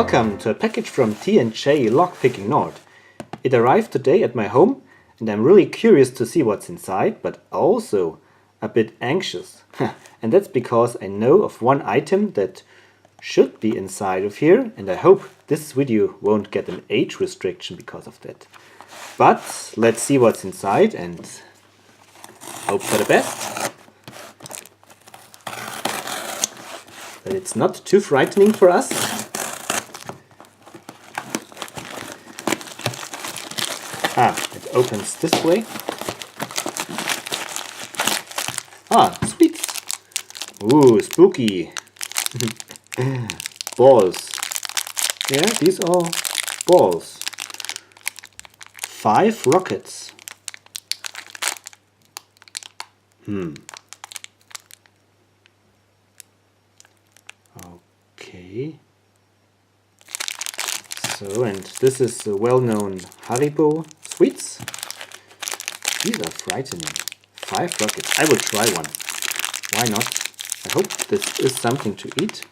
Welcome to a package from T&J Lockpicking Nord. It arrived today at my home and I'm really curious to see what's inside, but also a bit anxious. And that's because I know of one item that should be inside of here, and I hope this video won't get an age restriction because of that. But let's see what's inside and hope for the best. That it's not too frightening for us. It opens this way. Sweet. Ooh, spooky. Balls. Yeah, these are balls. 5 rockets. Okay. So, and this is the well-known Haribo sweets. These are frightening. 5 rockets. I will try one. Why not? I hope this is something to eat.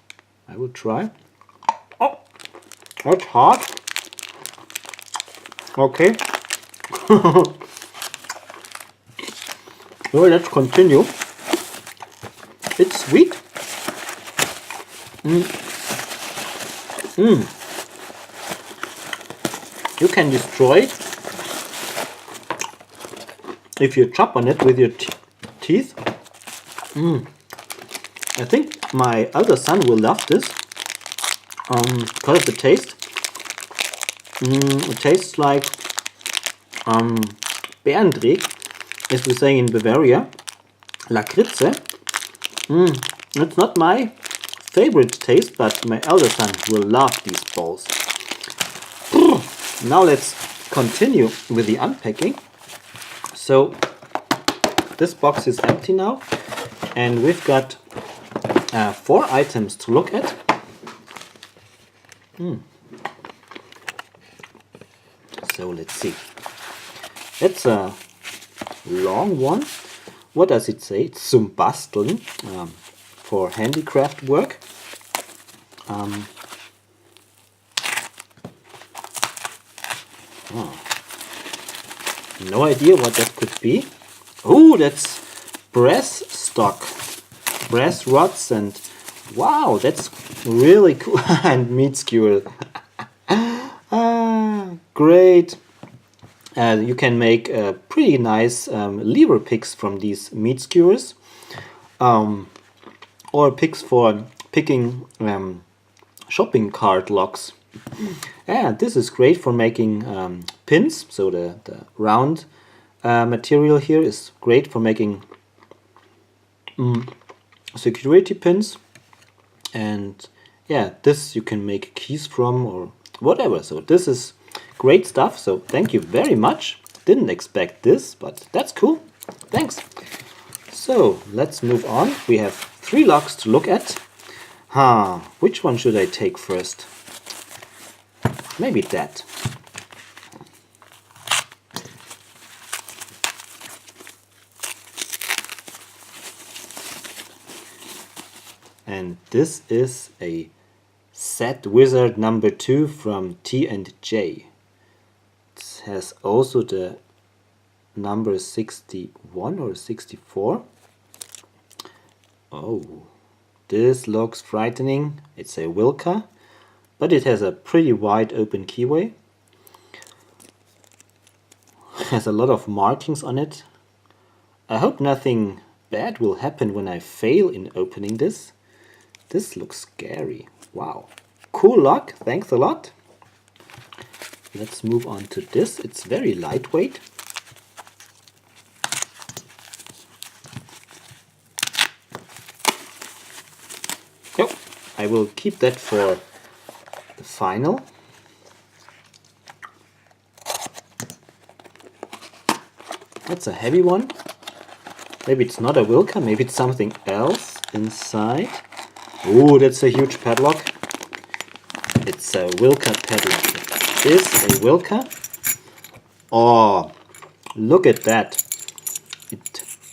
I will try. Oh, that's hard. Okay. So let's continue. It's sweet. You can destroy it if you chop on it with your teeth. I think my elder son will love this because of the taste. It tastes like Bärendreck, as we say in Bavaria. Lakritze. It's not my favorite taste, but my elder son will love these balls. Now let's continue with the unpacking. So this box is empty now, and we've got 4 items to look at. So let's see. It's a long one. What does it say? It's zum Basteln, for handicraft work. No idea what that could be. Oh, that's brass stock, brass rods, and wow, that's really cool. And meat skewer. Great. You can make pretty nice lever picks from these meat skewers, or picks for picking shopping cart locks. And this is great for making pins. So the round material here is great for making security pins. And yeah, this you can make keys from or whatever. So this is great stuff. So thank you very much. Didn't expect this, but that's cool. Thanks. So let's move on. We have 3 locks to look at. Which one should I take first? Maybe that. And this is a Set Wizard number 2 from T&J. It has also the number 61 or 64. Oh, this looks frightening. It's a WILKA, but it has a pretty wide open keyway. Has a lot of markings on it. I hope nothing bad will happen when I fail in opening this. This looks scary. Wow. Cool lock. Thanks a lot. Let's move on to this. It's very lightweight. Oh, I will keep that for the final. That's a heavy one. Maybe it's not a WILKA, maybe it's something else inside. Oh, that's a huge padlock. It's a WILKA padlock. It is a WILKA. Oh, look at that.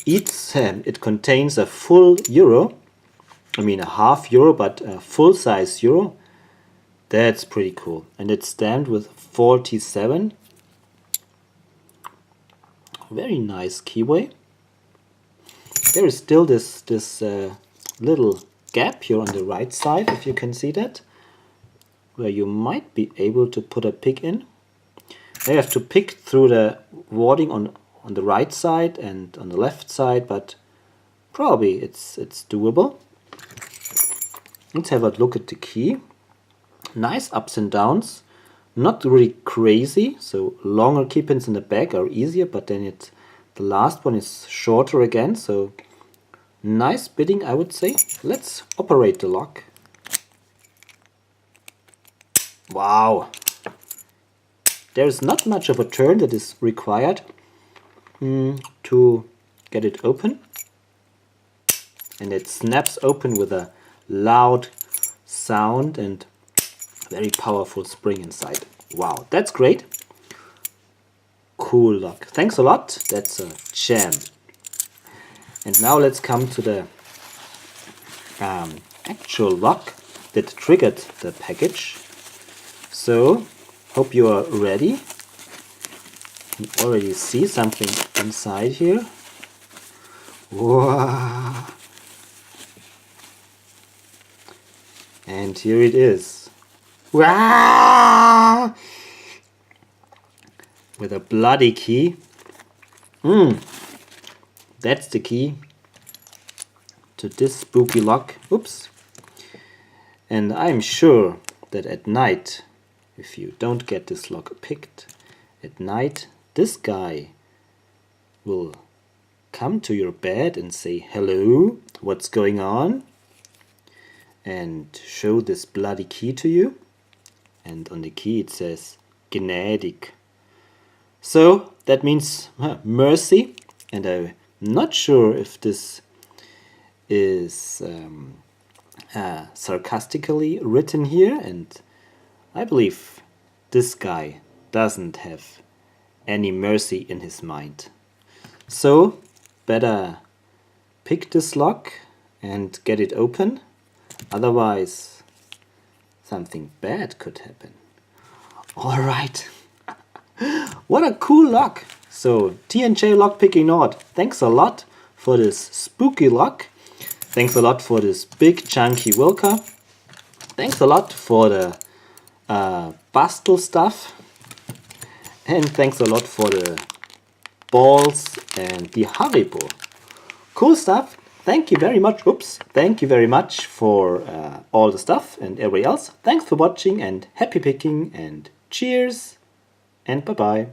It contains a full euro. I mean a half euro, but a full size euro. That's pretty cool. And it's stamped with 47. Very nice keyway. There is still this little gap here on the right side, if you can see that, where you might be able to put a pick in. I have to pick through the warding on the right side and on the left side, but probably it's doable. Let's have a look at the key. Nice ups and downs, not really crazy, so longer key pins in the back are easier, but then the last one is shorter again, so nice bidding, I would say. Let's operate the lock. Wow! There's not much of a turn that is required to get it open. And it snaps open with a loud sound and very powerful spring inside. Wow, that's great. Cool lock. Thanks a lot. That's a gem. And now let's come to the actual lock that triggered the package. So, hope you are ready. You already see something inside here. Wow! And here it is. Wow! With a bloody key. That's the key to this spooky lock. Oops. And I'm sure that at night, if you don't get this lock picked, at night this guy will come to your bed and say, "Hello, what's going on?" and show this bloody key to you. And on the key it says gnädig. So that means mercy, and I'm not sure if this is sarcastically written here, and I believe this guy doesn't have any mercy in his mind. So better pick this lock and get it open, otherwise something bad could happen. Alright, what a cool lock! So T&J Lockpicking Nord, thanks a lot for this spooky lock. Thanks a lot for this big chunky WILKA. Thanks a lot for the bastel stuff. And thanks a lot for the balls and the Haribo. Cool stuff. Thank you very much. Oops. Thank you very much for all the stuff and everybody else. Thanks for watching and happy picking and cheers and bye bye.